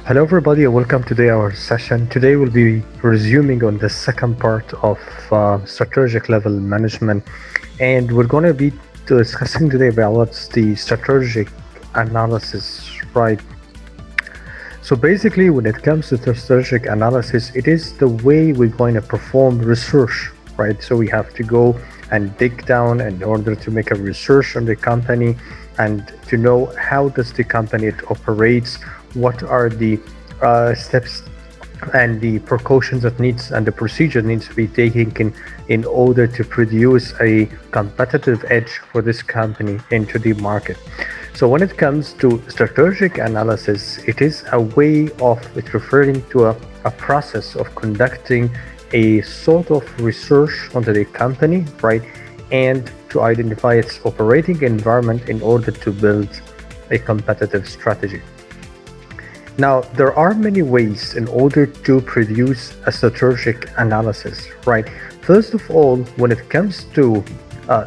Hello everybody and welcome today our session. Today we'll be resuming on the second part of strategic level management, and we're going to be discussing today about what's the strategic analysis, right? So basically when it comes to the strategic analysis, it is the way we're going to perform research, right? So we have to go and dig down in order to make a research on the company and to know how does the company it operates, what are the steps and the precautions that needs and the procedure needs to be taken in order to produce a competitive edge for this company into the market. So when it comes to strategic analysis, it is a way of it referring to a process of conducting a sort of research onto the company, right? And to identify its operating environment in order to build a competitive strategy. Now, there are many ways in order to produce a strategic analysis, right? First of all, when it comes to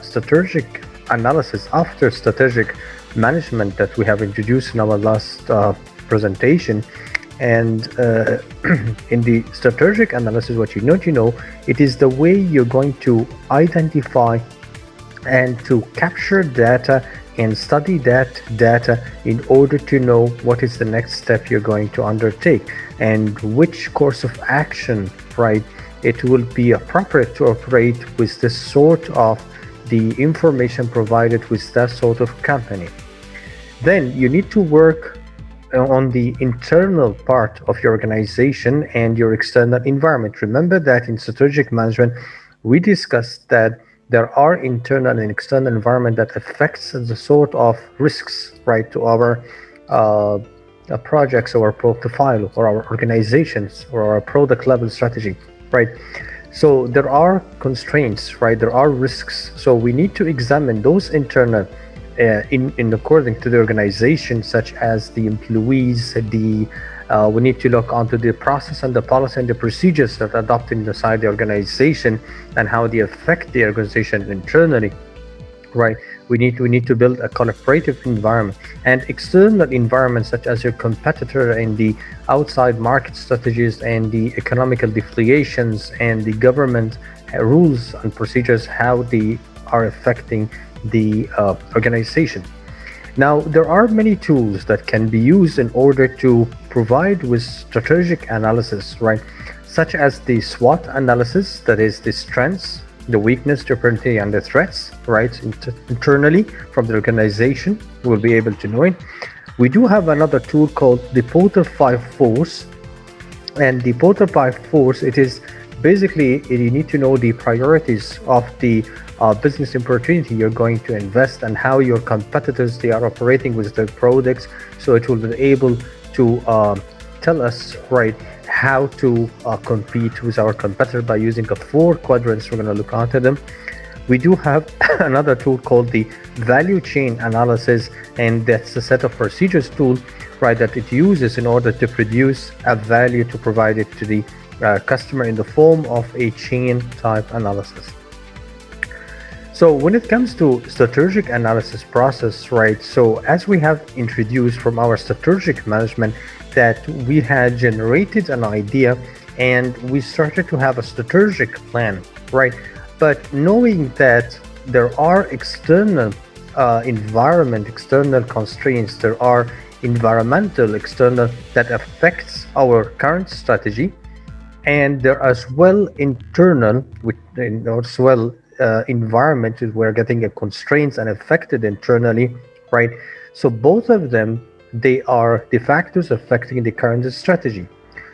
strategic analysis after strategic management that we have introduced in our last presentation, and in the strategic analysis, what you know, it is the way you're going to identify and to capture data and study that data in order to know what is the next step you're going to undertake and which course of action, right, it will be appropriate to operate with this sort of the information provided with that sort of company. Then you need to work on the internal part of your organization and your external environment. Remember that in strategic management, we discussed that there are internal and external environment that affects the sort of risks, right, to our projects or our portfolio or our organizations or our product level strategy, right? So there are constraints, right? There are risks. So we need to examine those internal in according to the organization, such as the employees, we need to look onto the process and the policy and the procedures that are adopted inside the organization and how they affect the organization internally, right? We need to build a collaborative environment and external environments such as your competitor and the outside market strategies and the economical deflations and the government rules and procedures, how they are affecting the organization. Now, there are many tools that can be used in order to provide with strategic analysis, right? Such as the SWOT analysis, that is the strengths, the weakness, the opportunity, and the threats, right? Internally from the organization, we'll be able to know it. We do have another tool called the Porter 5 Force. And the Porter 5 Force, it is basically, you need to know the priorities of the business opportunity you're going to invest and how your competitors, they are operating with their products. So it will be able to tell us, right, how to compete with our competitor by using the 4 quadrants. We're going to look onto them. We do have another tool called the value chain analysis, and that's a set of procedures tool, right, that it uses in order to produce a value to provide it to the customer in the form of a chain type analysis. So when it comes to strategic analysis process, right, so as we have introduced from our strategic management that we had generated an idea and we started to have a strategic plan, right? But knowing that there are external environment, external constraints, there are environmental, external that affects our current strategy, and there are as well internal, as well environment we're getting a constraints and affected internally, right? So both of them, they are the factors affecting the current strategy.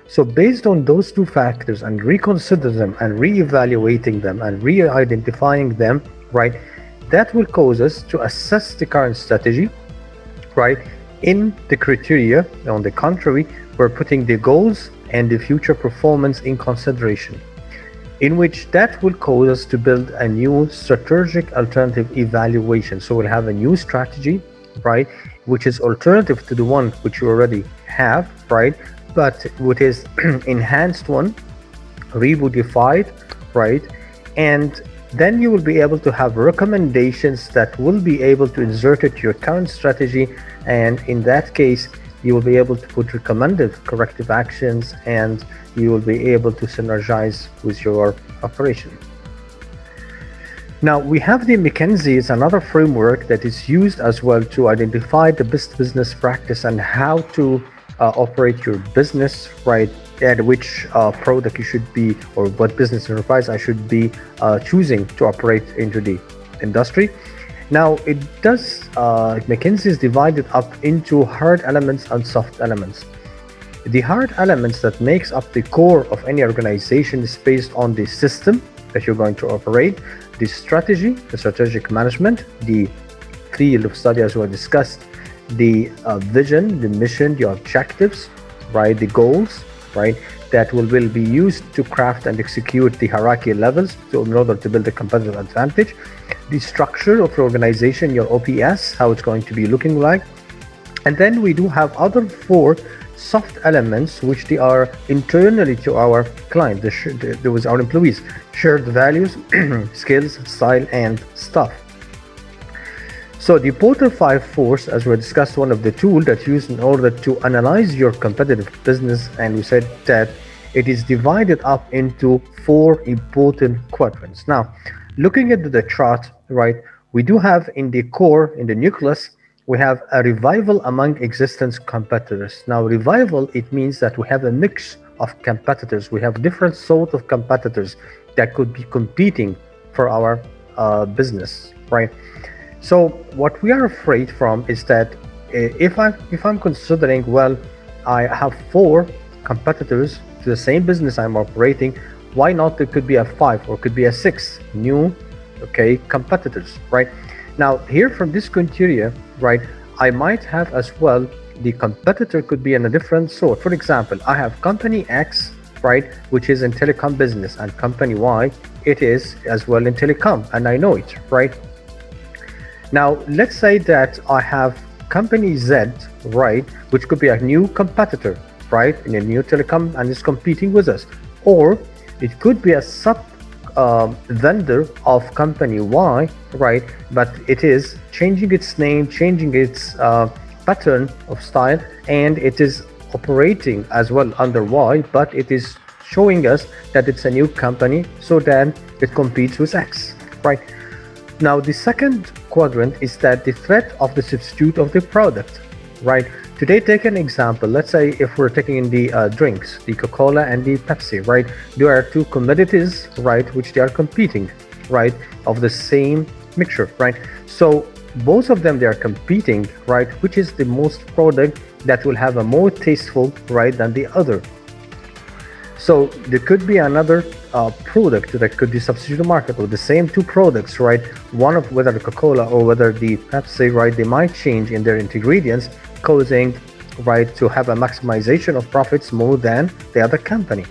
So based on those 2 factors and reconsider them and re-evaluating them and re-identifying them, right, that will cause us to assess the current strategy, right? In the criteria, on the contrary, we're putting the goals and the future performance in consideration, in which that will cause us to build a new strategic alternative evaluation. So we'll have a new strategy, right, which is alternative to the one which you already have, right, but which is enhanced one, remodified, right, and then you will be able to have recommendations that will be able to insert it to your current strategy, and in that case you will be able to put recommended corrective actions, and you will be able to synergize with your operation. Now, we have the McKinsey. It's another framework that is used as well to identify the best business practice and how to operate your business, right? And which product you should be, or what business enterprise I should be choosing to operate into the industry. Now, it does, McKinsey is divided up into hard elements and soft elements. The hard elements that makes up the core of any organization is based on the system that you're going to operate, the strategy, the strategic management, the field of study as we discussed, the vision, the mission, the objectives, right, the goals, right, that will be used to craft and execute the hierarchy levels in order to build a competitive advantage, the structure of the organization, your OPS, how it's going to be looking like. And then we do have other 4 soft elements, which they are internally to our client, with our employees: shared values, skills, style, and stuff. So the Porter 5 Force, as we discussed, one of the tools that's used in order to analyze your competitive business, and we said that it is divided up into 4 important quadrants. Now, looking at the chart, right, we do have in the core, in the nucleus, we have a revival among existing competitors. Now, revival, it means that we have a mix of competitors. We have different sort of competitors that could be competing for our business, right? So what we are afraid from is that if I'm considering, well, I have 4 competitors to the same business I'm operating, why not there could be a 5 or could be a 6 new, okay, competitors, right? Now, here from this criteria, right, I might have as well, the competitor could be in a different sort. For example, I have company X, right, which is in telecom business, and company Y, it is as well in telecom, and I know it, right? Now, let's say that I have company Z, right, which could be a new competitor, right, in a new telecom, and is competing with us. Or it could be a sub vendor of company Y, right, but it is changing its name, changing its pattern of style, and it is operating as well under Y, but it is showing us that it's a new company, so then it competes with X, right? Now, the second quadrant is that the threat of the substitute of the product, right? Today, take an example. Let's say if we're taking in the drinks, the Coca-Cola and the Pepsi, right? There are 2 commodities, right, which they are competing, right, of the same mixture, right? So both of them, they are competing, right, which is the most product that will have a more tasteful, right, than the other. So there could be another product that could be substitute market with the same 2 products, right? One of whether the Coca-Cola or whether the Pepsi, right, they might change in their ingredients, causing, right, to have a maximization of profits more than the other company.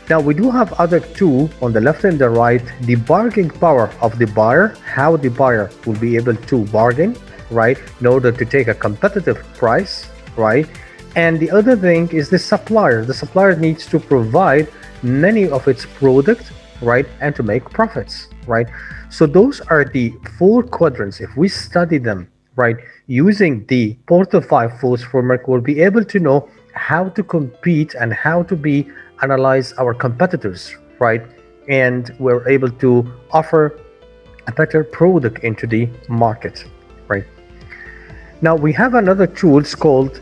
Now, we do have other 2 on the left and the right, the bargaining power of the buyer, how the buyer will be able to bargain, right, in order to take a competitive price, right? And the other thing is the supplier. The supplier needs to provide many of its products, right, and to make profits, right? So those are the 4 quadrants. If we study them, right, using the Porter 5 Force framework, we'll be able to know how to compete and how to analyze our competitors, right? And we're able to offer a better product into the market, right? Now, we have another tool, it's called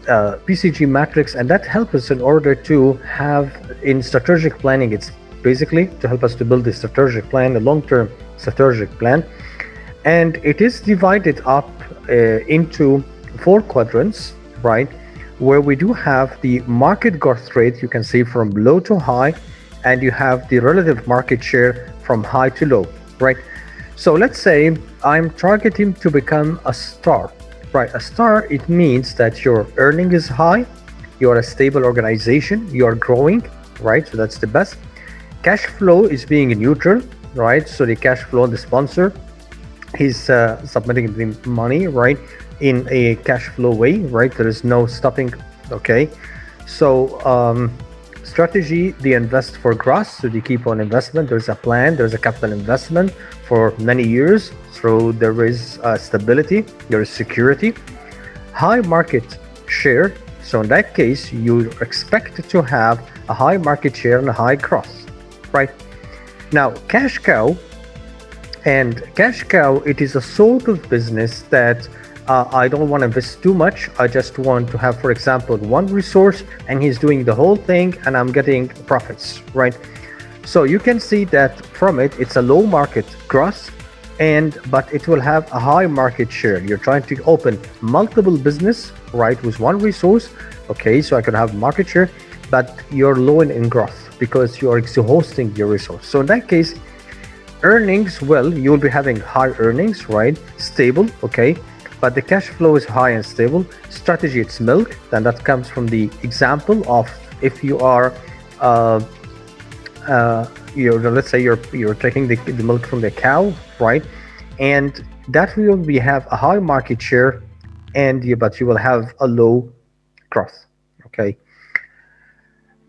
PCG Matrix, and that helps us in order to have in strategic planning. It's basically to help us to build a strategic plan, a long-term strategic plan. And it is divided up into 4 quadrants, right? Where we do have the market growth rate, you can see from low to high, and you have the relative market share from high to low, right? So let's say I'm targeting to become a star, right? A star, it means that your earning is high, you're a stable organization, you're growing, right? So that's the best. Cash flow is being neutral, right? So the cash flow, the sponsor, he's submitting the money, right, in a cash flow way, right? There is no stopping, okay? So strategy, they invest for growth, so they keep on investment. There's a plan, there's a capital investment for many years, so there is stability, there is security. High market share, So in that case, you expect to have a high market share and a high growth, right? Now, cash cow, it is a sort of business that I don't want to invest too much. I just want to have, for example, one resource and he's doing the whole thing and I'm getting profits, right? So you can see that from it, it's a low market growth, but it will have a high market share. You're trying to open multiple business, right, with one resource. Okay, so I can have market share, but you're low in growth because you're exhausting your resource. So in that case, earnings, well, you'll be having high earnings, right? Stable, okay, but the cash flow is high and stable. Strategy, it's milk. Then that comes from the example of if you are, let's say you're taking the milk from the cow, right? And that will be have a high market share, but you will have a low growth, okay?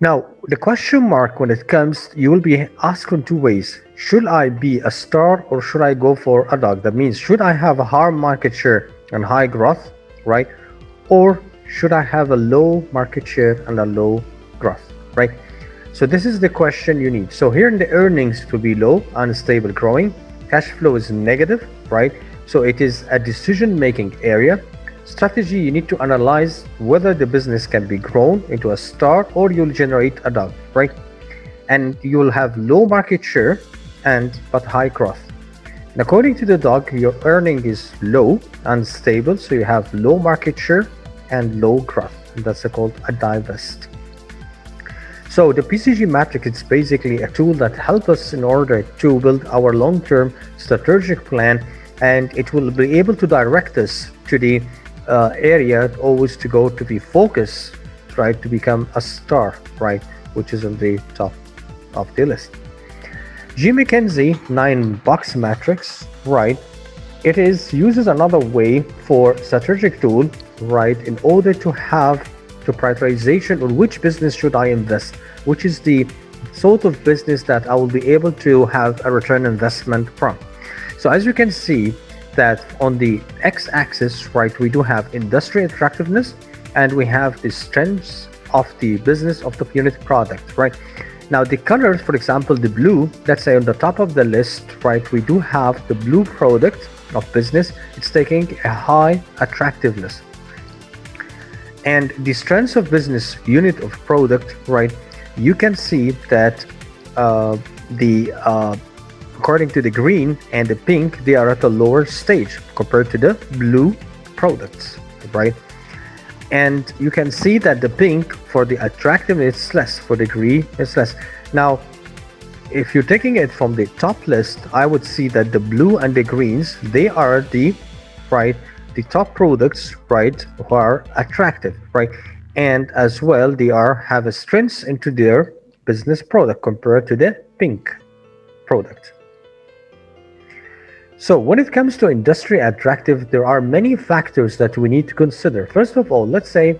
Now, the question mark when it comes, you will be asked in two ways. Should I be a star or should I go for a dog? That means, should I have a high market share and high growth, right? Or should I have a low market share and a low growth, right? So this is the question you need. So here in the earnings, it will be low, unstable, growing. Cash flow is negative, right? So it is a decision-making area. Strategy, you need to analyze whether the business can be grown into a star or you'll generate a dog, right? And you will have low market share but high growth. And according to the dog, your earning is low, unstable, so you have low market share and low growth. That's called a divest. So the PCG Matrix, it's basically a tool that helps us in order to build our long-term strategic plan, and it will be able to direct us to the area always to go to be focused, right, to become a star, right, which is on the top of the list. Mckenzie 9-box matrix, right, it uses another way for strategic tool, right, in order to have to prioritization on which business should I invest, which is the sort of business that I will be able to have a return investment from. So as you can see that on the x-axis, right, we do have industry attractiveness and we have the strengths of the business of the unit product, right? Now the colors, for example, the blue, let's say on the top of the list, right, we do have the blue product of business. It's taking a high attractiveness. And the strengths of business unit of product, right, you can see that according to the green and the pink, they are at a lower stage compared to the blue products, right? And you can see that the pink for the attractiveness is less, for the green is less. Now, if you're taking it from the top list, I would see that the blue and the greens, they are the top products, right, who are attractive, right? And as well, they have a strength into their business product compared to the pink product. So when it comes to industry attractive, there are many factors that we need to consider. First of all, let's say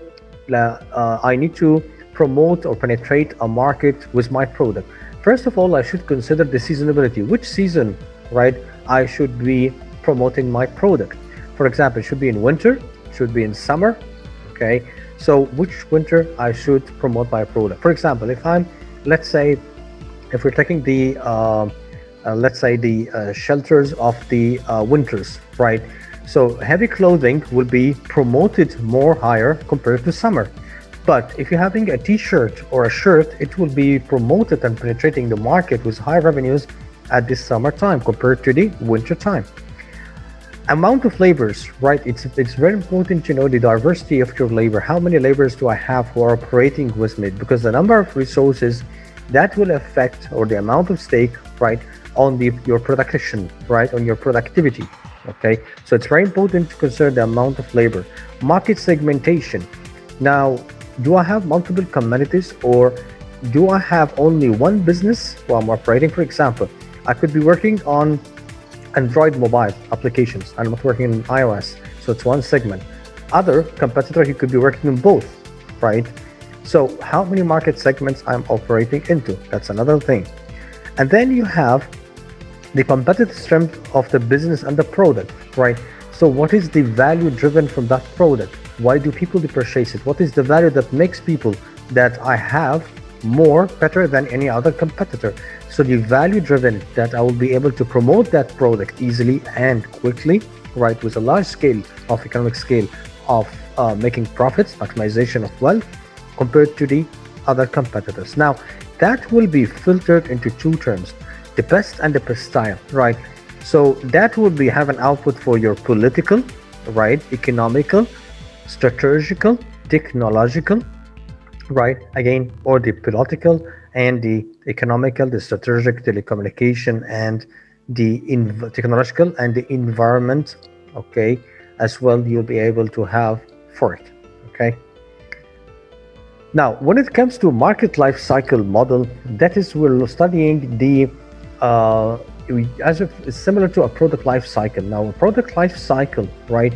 I need to promote or penetrate a market with my product. First of all, I should consider the seasonality. Which season, right, I should be promoting my product. For example, it should be in winter, should be in summer, okay? So which winter I should promote my product. For example, if we're taking the shelters of the winters, right? So heavy clothing will be promoted more higher compared to summer. But if you're having a t-shirt or a shirt, it will be promoted and penetrating the market with high revenues at the summertime compared to the winter time. Amount of laborers, right? It's very important to know the diversity of your labor. How many laborers do I have who are operating with me? Because the number of resources that will affect, or the amount of stake, right, on your production, right, on your productivity, okay? So it's very important to consider the amount of labor. Market segmentation. Now, do I have multiple communities or do I have only one business while I'm operating? For example, I could be working on Android mobile applications. I'm not working in iOS, so it's one segment. Other competitor, he could be working in both, right? So how many market segments I'm operating into? That's another thing. And then you have the competitive strength of the business and the product, right? So what is the value driven from that product? Why do people purchase it? What is the value that makes people that I have more better than any other competitor? So the value driven, that I will be able to promote that product easily and quickly, right, with a large scale of economic scale of making profits, maximization of wealth, compared to the other competitors. Now, that will be filtered into two terms, the best and the percentile, right? So that would be have an output for your political, right, economical, strategical, technological, right, again, or the political and the economical, the strategic, telecommunication, and the technological and the environment, okay, as well, you'll be able to have for it, okay. Now, when it comes to market life cycle model, that is, we're studying the as if it's similar to a product life cycle. Now, a product life cycle, right,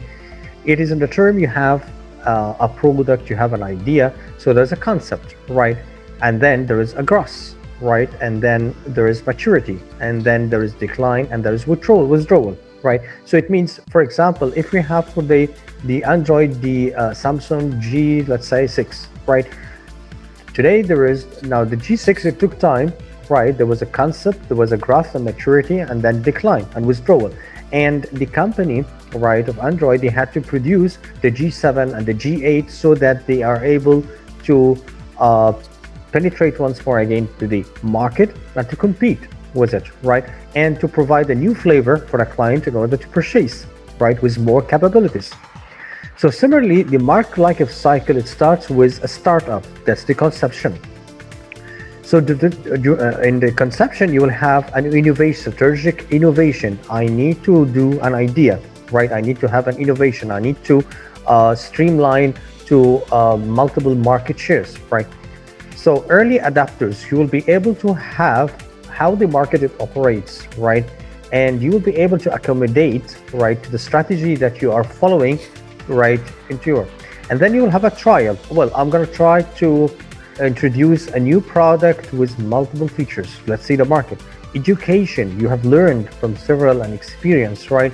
it is in the term you have a product, you have an idea, so there's a concept, right, and then there is a growth, right, and then there is maturity, and then there is decline, and there is withdrawal, right. So it means, for example, if we have for the Android, the Samsung G, let's say 6, right, today there is now the G6, it took time, right, there was a concept, there was a growth and maturity, and then decline and withdrawal. And the company, right, of Android, they had to produce the G7 and the G8 so that they are able to penetrate once more again to the market and to compete with it, right, and to provide a new flavor for a client in order to purchase, right, with more capabilities. So similarly, the market life cycle, it starts with a startup. That's the conception. So in the conception, you will have an innovation, strategic innovation. I need to do an idea, right? I need to have an innovation. I need to streamline to multiple market shares, right? So early adapters, you will be able to have how the market operates, right? And you will be able to accommodate, right, to the strategy that you are following, right, into your. And then you will have a trial. Well, I'm going to try to introduce a new product with multiple features. Let's see the market. Education, you have learned from several and experience, right?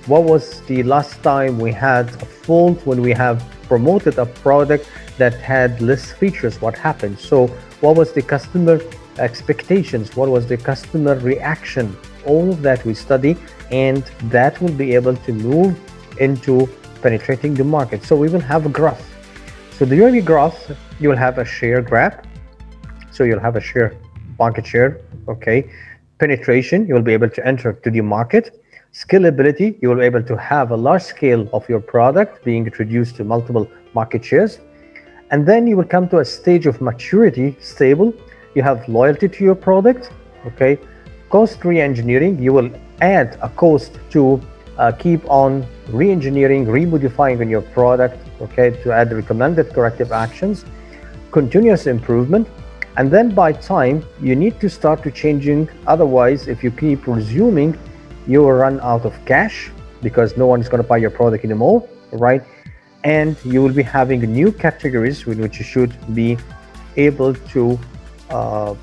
What was the last time we had a fault when we have promoted a product that had less features? What happened? So what was the customer expectations? What was the customer reaction? All of that we study, and that will be able to move into penetrating the market. So we will have a growth. So during the growth, you will have a share grab. So you'll have a market share, okay. Penetration, you will be able to enter to the market. Scalability, you will be able to have a large scale of your product being introduced to multiple market shares. And then you will come to a stage of maturity, stable. You have loyalty to your product, okay. Cost re-engineering, you will add a cost to keep on re-engineering, remodifying on your product, okay, to add recommended corrective actions, continuous improvement. And then by time, you need to start to changing. Otherwise, if you keep resuming, you will run out of cash because no one is going to buy your product anymore, right? And you will be having new categories with which you should be able to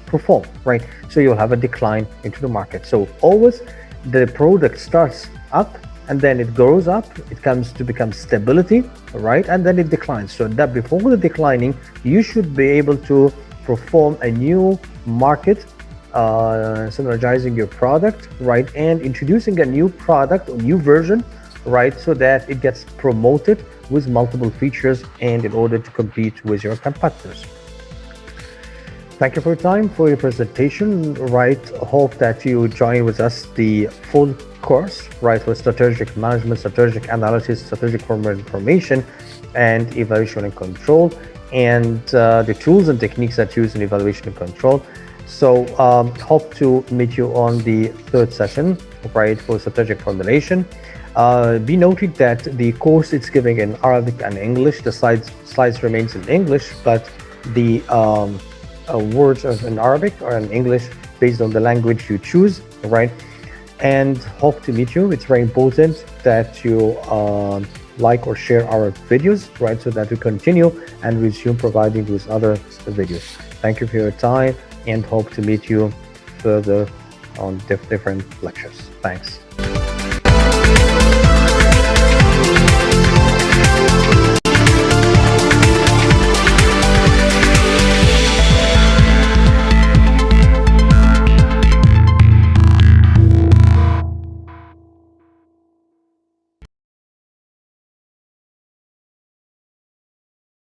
perform, right? So you'll have a decline into the market. So always the product starts up and then it grows up, it comes to become stability, right? And then it declines. So that before the declining, you should be able to perform a new market, synergizing your product, right? And introducing a new product, a new version, right? So that it gets promoted with multiple features and in order to compete with your competitors. Thank you for your time, for your presentation, right? Hope that you join with us the full course, right? With strategic management, strategic analysis, strategic formal information, and evaluation and control, and the tools and techniques that use in evaluation and control. So hope to meet you on the third session, right? For strategic formulation. Be noted that the course is giving in Arabic and English. The slides remains in English, but the words are in Arabic or in English based on the language you choose, right? And hope to meet you. It's very important that you like or share our videos, right? So that we continue and resume providing with other videos. Thank you for your time and hope to meet you further on different lectures. Thanks.